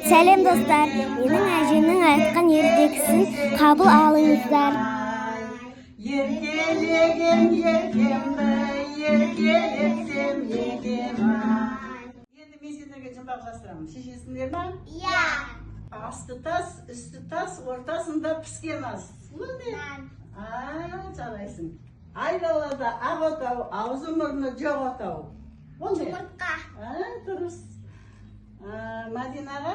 Сәлем достар, менің әжемнің айтқан ертегісін қабыл алыңыздар. Еркелеген еркемді, еркелетсем екем-ай. Енді мен сендерге жұмбақ жастырамын. Шешесіңдер ма? Иә. Асты тас, үсті тас, ортасында піскен ас. Нан. Жарайсың. Айдалада ақ отау, аузы мұрны жоқ отау. Жұмыртқа. Дұрыс. Мадинаға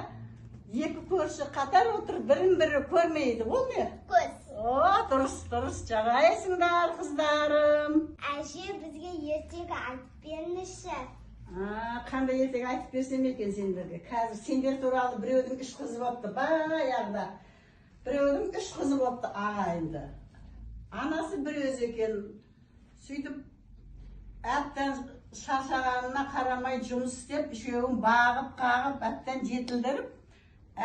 екі көрші қатар отыр, бірін-бірі көрмейді. Ол не? Көз. Дұрыс. Жарайсыңдар, қыздарым. Әже бізге ертегі айтып беріңізші. Қандай ертегі айтып берсем екен сендерге? Қазір сендер туралы біреудің үш қызы болыпты, баяғыда. Біреудің үш қызы болыпты, ағайынды. Анасы бір өзі екен. Сөйтіп, әбден шаршағанына қарамай жұмыс істеп, үшеуін бағып-қағып, әбден жетілдіріп,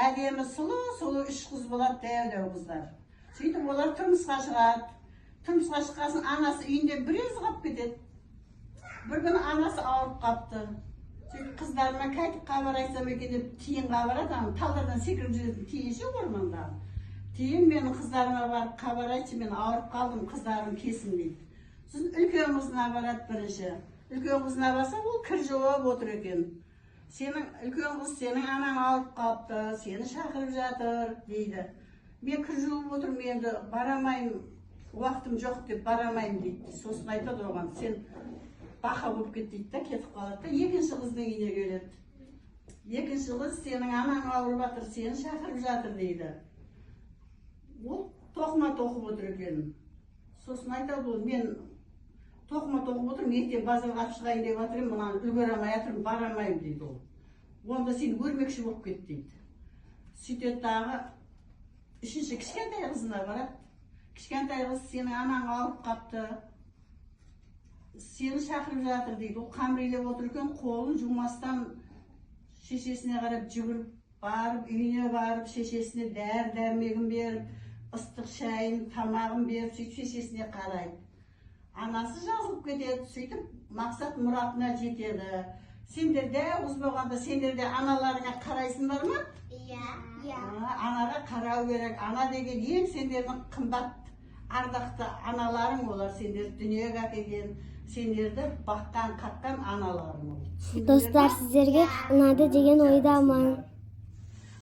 әдемі сұлу үш қыз болады, дәу қыздар. Сөйтіп, олар тұрмысқа шығады. Тұрмысқа шыққасын анасы үйінде біраз қалып кетеді. Бір күні анасы ауырып қапты. Сөйтіп, қыздарыма қайтып хабар айтсам екен деп тиынға барады, талдардан секіріп жүретін тиын ше орманда. Тиын менің қыздарыма барып хабар айтшы, мен ауырып қалдым, қыздарым кесін дейді. Сосын үлкен қызына барады бірінші. Үлкен қызына барса, ол кір жауап отыр екен. Үлкен қыз сенің анаң ауырып қалыпты, сені шақырып жатыр дейді. Мен кір жуып отырмын, енді барамайым, уақытым жоқ деп барамайым дейді. Сосын айтады оған, сен бақа болып кет дейді да, кетіп қалады да. Екінші қыздың үйіне келеді. Екінші қыз сенің анаң ауырып жатыр, сені шақырып жатыр дейді. Ол тоқыма тоқып отыр екен. Сосын айтады ол, мен тоқыма тоқып отырмын, ертең базарға алып шығайын деп жатырмын, мынаны үлгере алмай жатырмын, барамайым дейді ол. Онда сен өрмекші болып кет дейді. Сөйтеді дағы үшінші кішкентай қызына барады. Кішкентай қыз сенің анаң ауырып қапты, сені шақырып жатыр дейді. Ол қамырилеп отыр екен, қолын жумастан шешесіне қарап жүгіріп барып, үйіне барып, шешесіне дәрмегін беріп, ыстық шайын, тамағын беріп, сөйтіп шешесіне қарайды. Анасы жазылып кетеді, сөйтіп мақсат мұратына жетеді. Сендер де өз болғанда, сендер де аналарыңа қарайсыңдар ма? Иә. Анаға қарау керек. Ана деген ең сендердің қымбат, ардақты аналарың, олар сендер дүниеге әкелген, сендерді баққан, қатқан аналарың. Достар, сіздерге ұнады деген ойдамын.